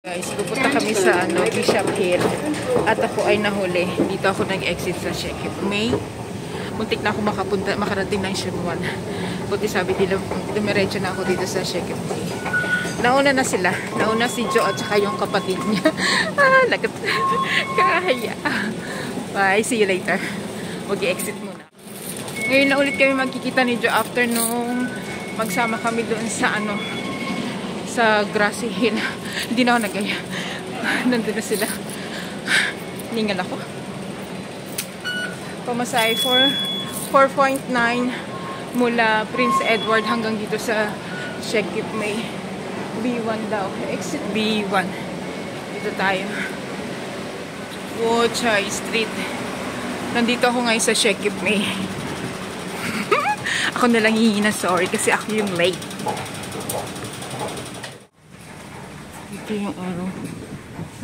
Guys, pupunta kami sa Bishop Hill at ako ay nahuli. Dito ako nag-exit sa Shekip May. Muntik na ako makarating ng Shenwan. Buti sabi nila, dumiretso na ako dito sa Shekip May. Nauna na sila. Nauna si Joe at saka yung kapatid niya. Lagat. Kaya. Bye, see you later. Mag-exit muna. Ngayon na ulit kami magkikita ni Joe after nung magsama kami doon sa sa Grassy Hill. Hindi na ako nagaya. Nandun na sila. Ningal ako. Pamasahe for 4.9 mula Prince Edward hanggang dito sa Shekip May. B1 daw. Exit B1. Dito tayo. Wochai Street. Nandito ako ngayon sa Shekip May. Ako nalang hihina, sorry kasi ako yung late. Ito yung araw.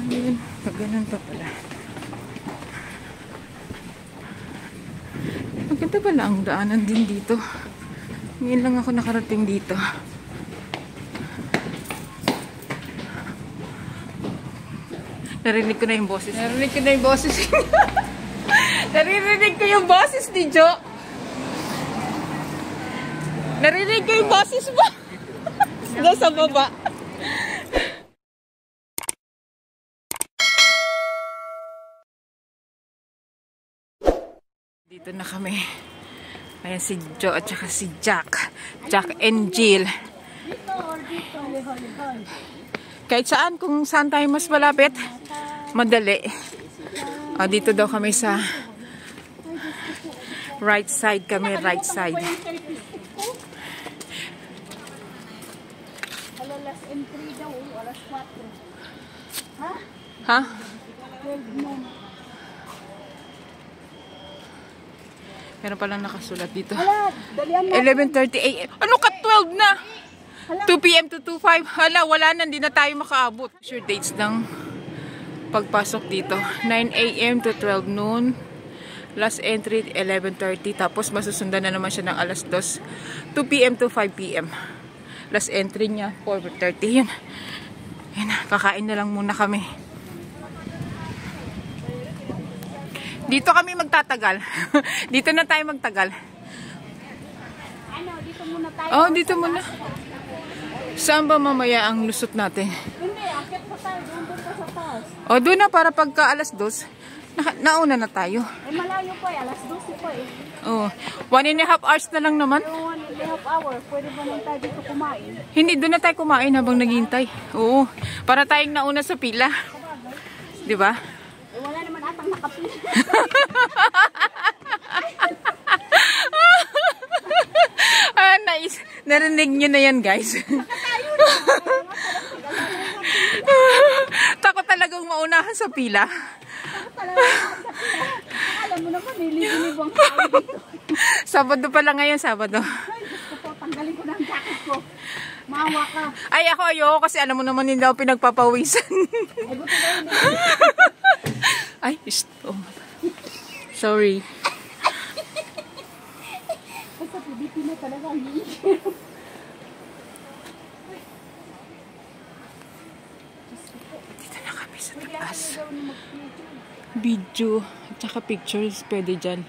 Ayun, ganun pa pala. Maganda pala ang daanan din dito. Ngayon lang ako nakarating dito. Narinig ko na yung boses. Narinig ko na yung boses. Narinig ko yung boses ni Joe. Narinig ko yung boses mo. Doon sa baba. Dito na kami. Ayan si Joe at saka si Jack. Jack and Jill. Kahit saan, kung saan tayo mas malapit, madali. Dito daw kami sa right side kami, right side. Alas entry daw, alas 4. Ha? Ha? 12 noon. Meron palang nakasulat dito. 11:30 AM. Ano ka 12 na? 2 PM to 2:05. Hala, wala na. Hindi na tayo makaabot. Sure dates ng pagpasok dito. 9 AM to 12 noon. Last entry 11:30. Tapos masusundan na naman siya ng alas 2. 2 PM to 5 PM. Last entry niya 4:30. Yun. Yan. Kakain na lang muna kami. Dito kami magtatagal. Dito na tayo magtagal. Ano, dito muna tayo. Oh, dito muna. Saan ba mamaya ang lusot natin? Hindi, akit pa tayo. Doon pa sa taas. Oh, doon na para pagka alas 2. Nauna na tayo. Malayo pa eh. Alas 12 pa eh. Oh, 1.5 hours na lang naman. Yung 1.5 hours, pwede ba nang tayo dito kumain? Hindi, doon na tayo kumain habang naghihintay. Oo, para tayong nauna sa pila. Di ba? Eh, wala naman atang nakapila. Nice. Narinig nyo na yan, guys. Takot talagang maunahan sa pila. Alam mo naman, nililibig ang tao dito. Sabado pala ngayon, Sabado. Ay, gusto ko, tanggalin ko na ang jacket ko. Maawa ka. Ay, ako ayoko kasi alam mo naman hindi ako pinagpapawisan. Ay, buto ba yun? Ay, oh. Sorry. Basta Pilipino talaga ang hihirin. Dito na kami sa taas. Video at saka pictures pwede dyan.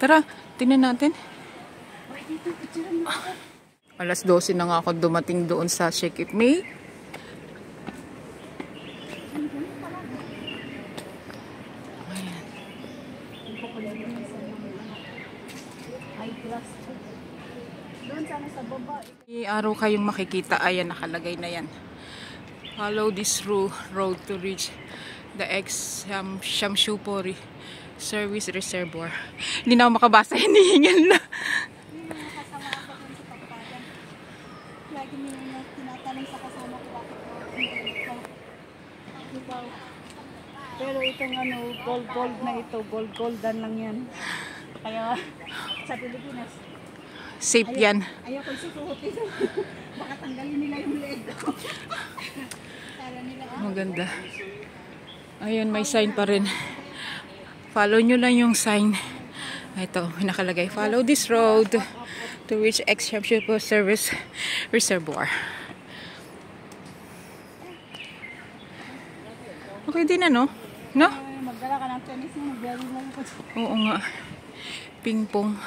Tara, tingnan natin. Alas 12 na nga ako dumating doon sa Shekip May. Ayan. Doon sana sa baba. Araw kayong makikita. Ayan, nakalagay na yan. Follow this road to reach the Shamshupori Service Reservoir. Hindi na ako makabasa. Hinihingal na. Lagi nila tinatanong sa kasama ko bakit pero itong gold na ito, goldan lang yan. Kaya sa Pilipinas Safe yan. ayaw ko susuhutin. Baka tanggalin nila yung leg ko. Maganda. Ayun, may sign pa rin. Follow nyo lang yung sign. Ito, nakalagay. Follow this road to reach Shamshupori Service Reservoir. Okay din ano? No? Magdala ka ng tennis mo, magdala mo ko. Oo nga. Ping pong.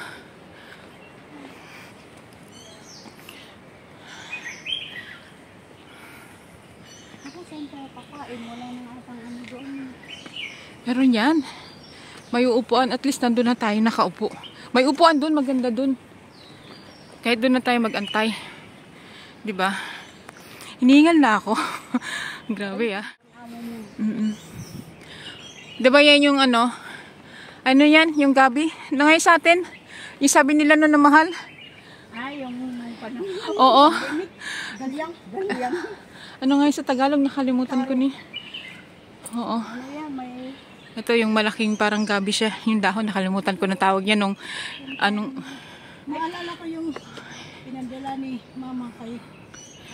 Ako saan tayo kakain? Wala nang atang ano doon. Meron yan. May uupuan. At least nandun na tayo nakaupo. May upuan dun. Maganda dun. Kahit dun na tayo magantay. Diba? Hiningal na ako. Grabe ah. Diba yan yung ano? Ano yan? Yung gabi? Ano ngayon sa atin? Yung sabi nila na mahal? Ay, yung panahon. Oo. Galyang. Galyang. Ano ngayon sa Tagalog? Nakalimutan ko ni. Oo. Ano yan, may... Ito yung malaking parang gabi siya. Yung dahon, nakalimutan ko na tawag yan nung anong... Naalala ko yung pinandala ni Mama kay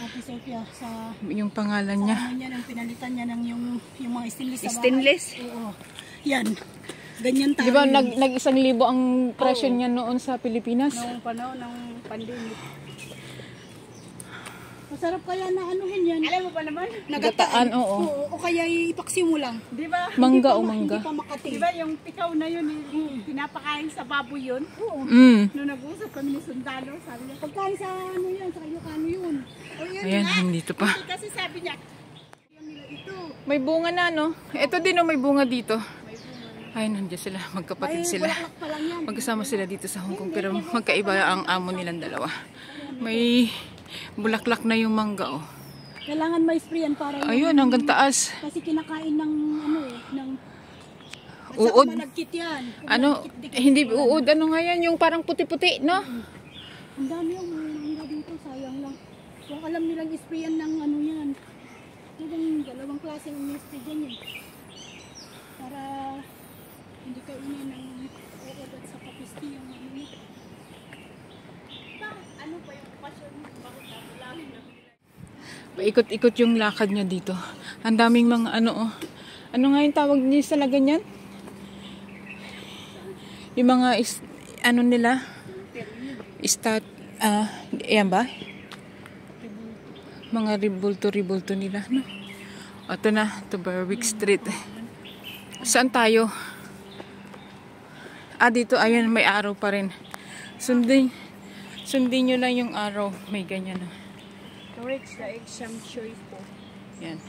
Ate Sophia sa... Yung pangalan niya. Ano niya, nang pinalitan niya ng yung mga stainless sa bahay. Stainless? Oo. Yan. Ganyan tayo. Di ba nag-1,000 ang presyo niya noon sa Pilipinas? Noong panahon ng pandemic. Masarap kaya na anuhin yan. Alam mo ba naman? Nagataan, oo. O kaya ipaksi mo lang. Di ba? Mangga o mangga. Hindi pa makati. Di ba yung pikaw na yun, pinapakain sa baboy yun? Oo. Nung nag-usap kami ni Sundalo, sabi niya, pagkain sa ano yun, sa Ilocano yun. O yun Ayan, nga. dito pa. Kasi sabi niya, yung nila ito. May bunga na, no? Ito din, may bunga dito. Ay, nandiyan sila. Magkapatid sila. Bulaklak pa lang yan. Magkasama sila dito sa Hong Kong. Pero magkaiba ang amo nilang dalawa. May bulaklak na yung mangga, oh. Kailangan may sprayan para yung... Ayun, hanggang taas. Kasi kinakain ng ano ng... Uod. Malagkit yan. Ano, hindi uod. Ano nga yan? Yung parang puti-puti, no? Ang dami yung mangga dito. Sayang lang. Kung alam nilang sprayan ng ano yan. Yung dalawang klase ng spray dyan yun. Para hindi ka inin ng uod at sa kapisti yung ano nito. Bakit? Ano pa yung pasyon mo? Bakit ako lang na? Paikot-ikot yung lakad niya dito. Ang daming mga ano, oh. Ano nga yung tawag niya sa ganyan? Yung mga ano nila? Yan ba? Mga ribulto nila, no? Ito na, to Berwick Street. Saan tayo? Dito, ayun, may araw pa rin. Sundin nyo lang yung araw. May ganyan, no? To reach the exam choice po. Yan.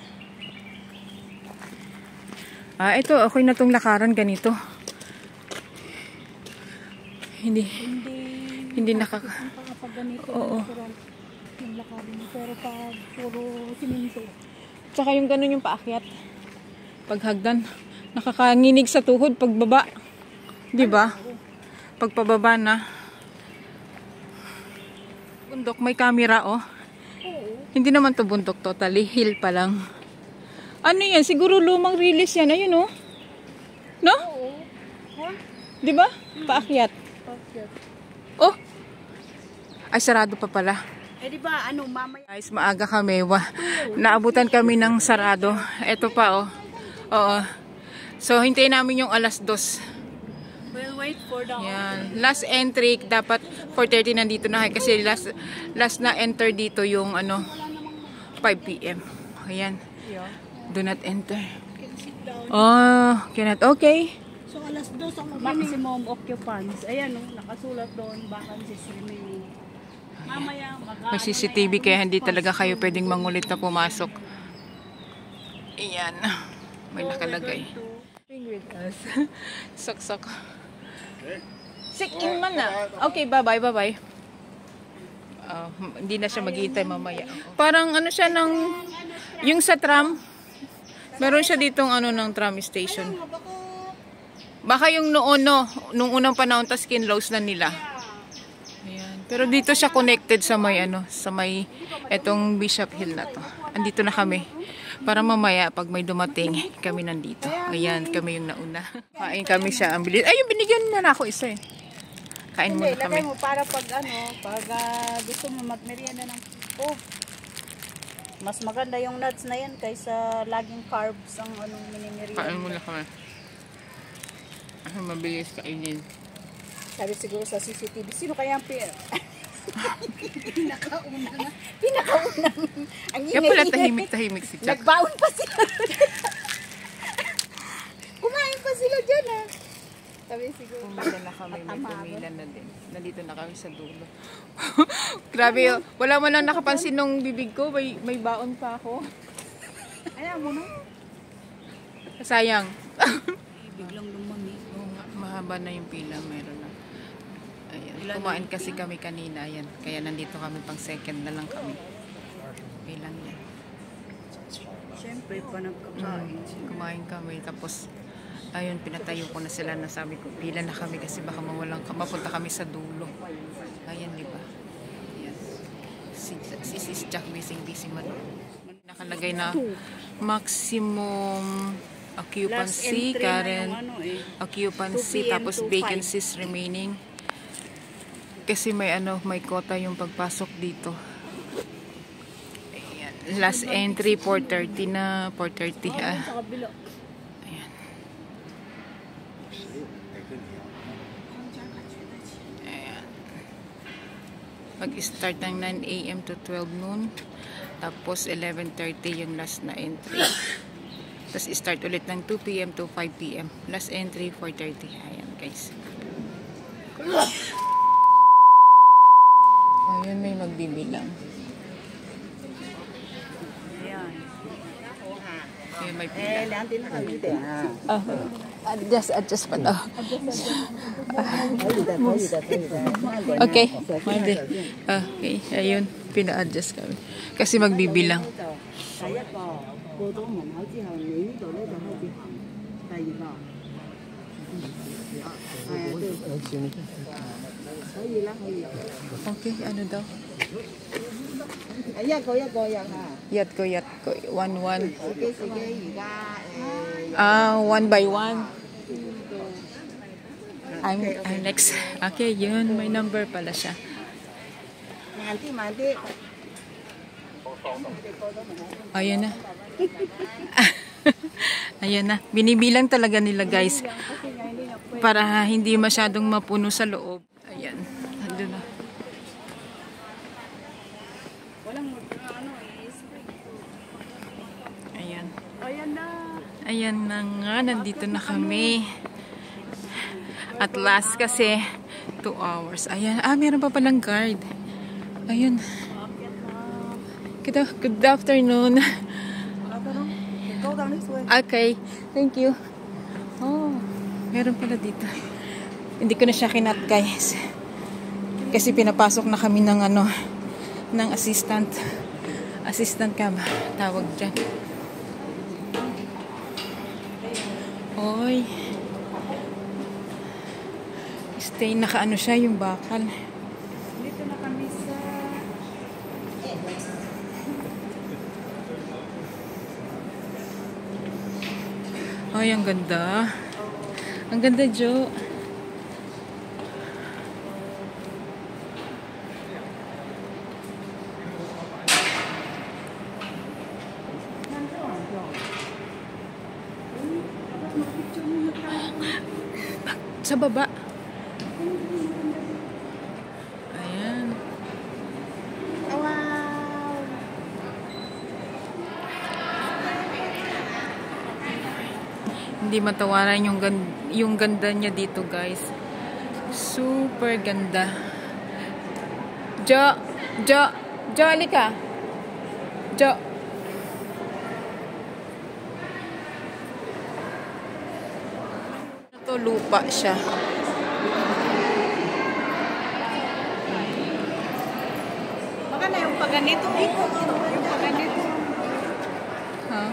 Ito, okay na tong lakaran ganito. Hindi Pag ganito, oo. natural yung lakarin mo. Pero pag puro siminto. Tsaka yung ganun yung paakyat. Paghagdan. Nakakanginig sa tuhod pagbaba. Di ba? Pagpababa na. Bundok, may camera, oh. Hindi naman to bundok totally. Hill pa lang. Ano yan? Siguro lumang release yan. Ayun, oh. No? Di ba? Paakyat. Oh. Ay, sarado pa pala. Eh di ba ano mamaya? Guys, maaga kami. Naabutan kami ng sarado. Ito pa, oh. Oo. So, hintayin namin yung alas 2. We'll wait for the... Yan. Last entry, dapat 4:30 nandito na kayo. Kasi last na enter dito yung ano, 5 p.m. Ayan. Do not enter. Oh, cannot. Okay. So alas 2 ang maximum occupants. Ayan oh, nakasulat doon vacancies remaining. Mamaya May CCTV kaya hindi talaga kayo pwedeng mangulit na pumasok. Ayan. May nakalagay. Sing with us. Sok-sok. Sikin man na. Okay, bye-bye, bye-bye. Hindi na siya maghihintay mamaya. Parang ano siya ng... Yung sa tram. Meron siya ditong ano ng tram station. Baka yung noon, no? Nung unang panahon, tas kinlose na nila. Ayan. Pero dito siya connected sa may ano, sa may etong Bishop Hill na to. Andito na kami. Para mamaya, pag may dumating, kami nandito. Ayan, kami yung nauna. Kain kami siya. Ang bilis. Ay, yung binigyan na ako isa eh. Kain muna kami. Lagay mo para pag ano, pag gusto mo magmerienda ng... Oh, mas maganda yung nuts na yan kaysa laging carbs ang anong minimerienda. Kain muna kami. Ay, mabilis kainin. Sabi siguro sa CCTV, sino kaya ang pinakauna na. Ang Kaya pala tahimik si Chuck. Nagbaon pa sila. Sabi siguro. Pumila na kami, may pumila na din. Nandito na kami sa dulo. Grabe, oh. Wala man lang nakapansin nung bibig ko. May baon pa ako. Ayaw mo na. Sayang. Biglang lumami. Oo nga, mahaba na yung pila. Meron na. Ayan. Kumain kasi kami kanina. Ayan. Kaya nandito kami pang second na lang kami. Pilang yan. Siyempre pa nagkakain. Kumain kami. Tapos, ayun, pinatayo ko na sila. Nasabi ko, pila na kami kasi baka mapunta kami sa dulo. Ayan, di ba? Ayan. Si Sis Jack, busy man. Nakalagay na maximum occupancy, current occupancy, tapos vacancies remaining. Kasi may quota yung pagpasok dito. Ayan. Last entry 4:30 na, 4:30 Ayan. Ayan. Mag-start ng 9 AM to 12 noon. Tapos 11:30 yung last na entry. Tapos start ulit ng 2 PM to 5 PM. Last entry 4:30. Ayan guys. Ayan, may magbibilang. Ayan. Ayan, may pila. Adjust pa daw. Okay. Okay. Okay. Ayun. Pina-adjust kami. Kasi magbibilang. Okay, ano daw? Yat ko. 1-1. One by one. I'm next. Okay, yun. May number pala siya. Ayan na. Ayan na. Binibilang talaga nila guys. Para hindi masyadong mapuno sa loob. Ayan. Ando na. Ayan. Ayan na nga. Nandito na kami. At last kasi 2 hours. Ayan. Meron pa palang guard. Ayun. Good afternoon. Okay. Thank you. Oh, meron pala dito. Hindi ko na siya kinat guys. Kasi pinapasok na kami ng ng assistant. Assistant ka ba? Tawag dyan. Oy. Stay, naka siya yung bakal. Dito na kami sa... Ay, ang ganda. Ang ganda, Jo. Sa baba. Ayan. Wow! Hindi matawaran yung ganda niya dito, guys. Super ganda. Jo, halika. Jo. Ito lupa siya. Baka na yung paganito. Yung paganito. Ha?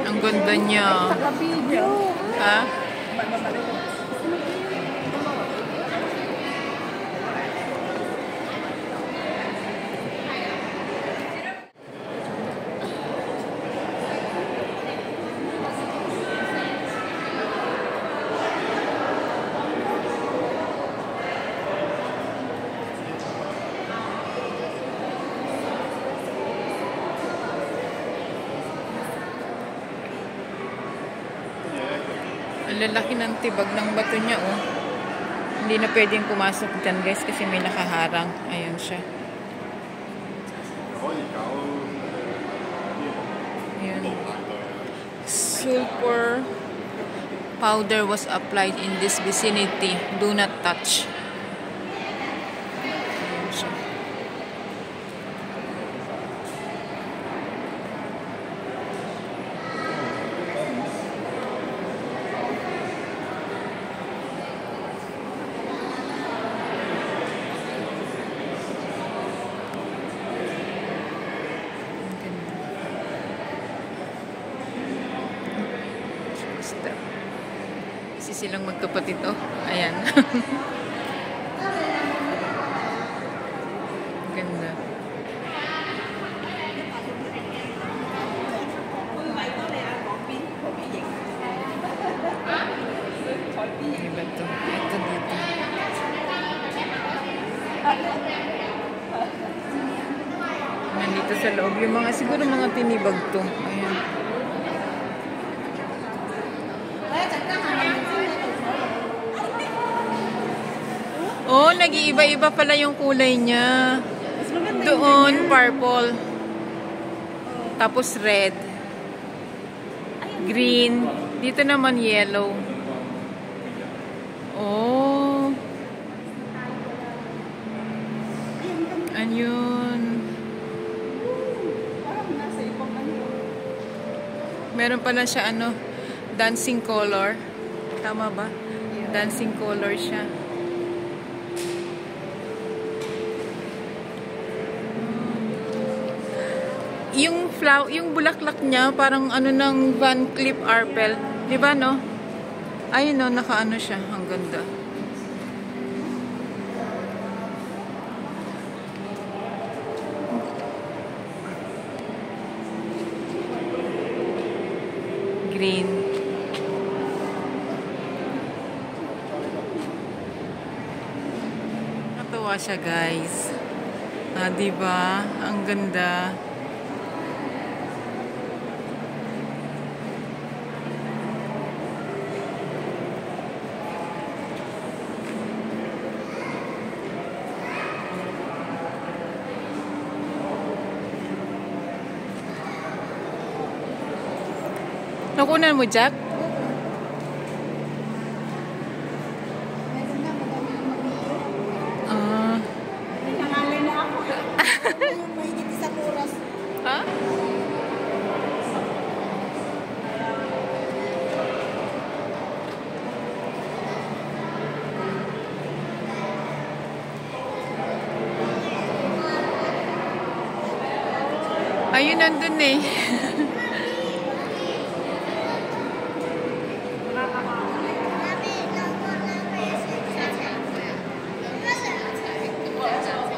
Ang ganda niya. Ha? Ang lalaki ng tibag ng bato niya, oh. Hindi na pwedeng pumasok dyan, guys, kasi may nakaharang. Ayan siya. Ayan. Sulfur powder was applied in this vicinity. Do not touch. Ayan siya. Kasi silang magkapatid, oh. Ayan. Ganda. Iba to. Ito dito. Nandito sa loob. Yung mga, siguro mga tinibag to. Ayan. Oh, nag-iiba-iba pala yung kulay niya. Doon, purple. Tapos red. Green. Dito naman yellow. Oh. Ayun. Meron pala siya ano, dancing color. Tama ba? Dancing color siya. Yung flower, yung bulaklak niya, parang ano ng Van Cleef Arpels. Di ba, no? Ayun, no, nakaano siya. Ang ganda. Green. Natuwa siya, guys. Ah, di ba? Ang ganda. Nakunan mo, Jack? Ah. May nangalay na ako. Yung may higit isang oras. Ha? Ayun, nandun eh.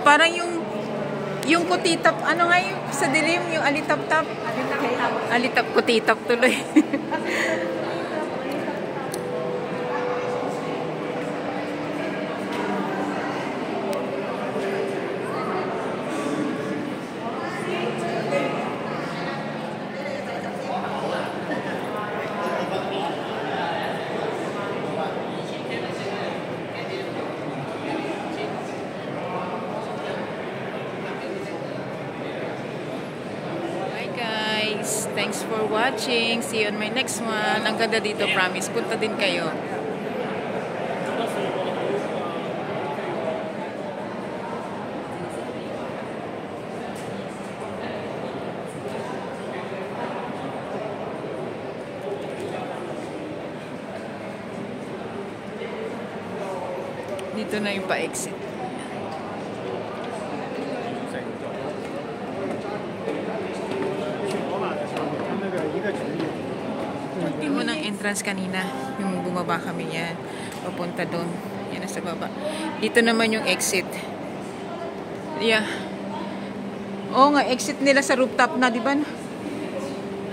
Parang yung kutitap, ano nga yung sa dilim, yung alitap-tap. Alitap, kutitap tuloy. Thanks for watching. See you on my next one. Ang ganda dito, promise. Punta din kayo. Dito na yung pa-exit. Yung unang entrance kanina, yung bumaba kami yan, papunta doon, yan nasa baba. Dito naman yung exit. Yeah. Oo nga, exit nila sa rooftop na, di ba?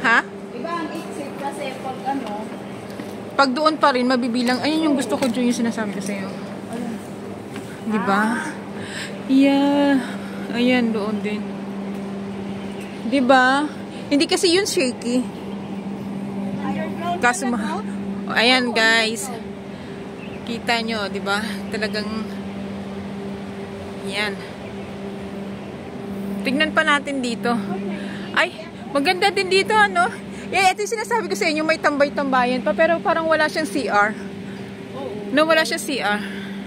Ha? Diba ang exit kasi pag ano? Pag doon pa rin, mabibilang. Ayun yung gusto ko dyan yung sinasabi ko sa'yo. Di ba? Yeah. Ayan, doon din. Di ba? Hindi kasi yun shaky. Kaso O, ayan guys. Kita nyo, di ba? Talagang yan. Tingnan pa natin dito. Ay, maganda din dito, ano? Ito yung sinasabi ko sa inyo, may tambay-tambayan pa, pero parang wala siyang CR. No, wala siyang CR.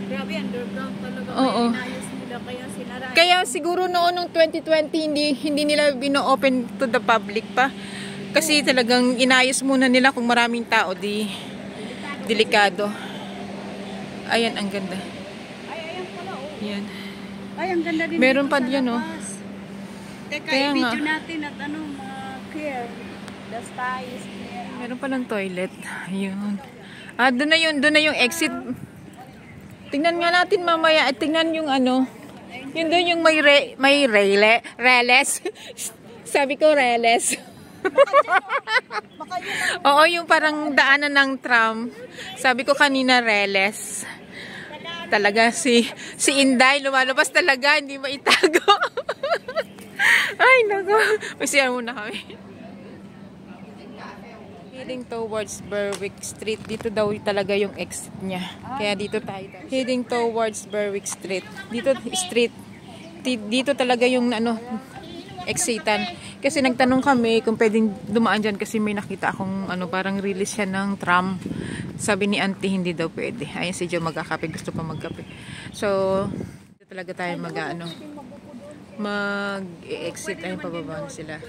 Grabe, underground talaga. Oo. Inayos nila, kaya sinara. Kaya siguro noon nung 2020, hindi nila bino-open to the public pa. Kasi talagang inayos muna nila kung maraming tao, delikado. Ayan, ang ganda. Ay, ayan pala, oh. Yan. Ay, ang ganda din. Meron dito pa sa dyan, oh. labas. Teka, Kaya nga. i-video natin at ano, clear. The sky is clear. Meron pa ng toilet. Ayun. Ah, doon na yung exit. Tingnan nga natin mamaya. Tingnan yung ano. Yun doon yung may reles. Sabi ko reles. Oo, yung parang daanan ng tram. Sabi ko kanina reles. Talaga si Inday lumalabas talaga, hindi maitago. Ay, nako. Magsiyan muna kami. Heading towards Berwick Street. Dito daw talaga yung exit niya. Kaya dito tayo. Heading towards Berwick Street. Dito talaga yung ano, exitan. Kasi nagtanong kami kung pwedeng dumaan dyan kasi may nakita akong ano, parang release siya ng tram. Sabi ni auntie hindi daw pwede. Ayun si Jo magkakape. Gusto pa magkape. So, dito talaga tayo mag-exit. Ayun, pababa na sila.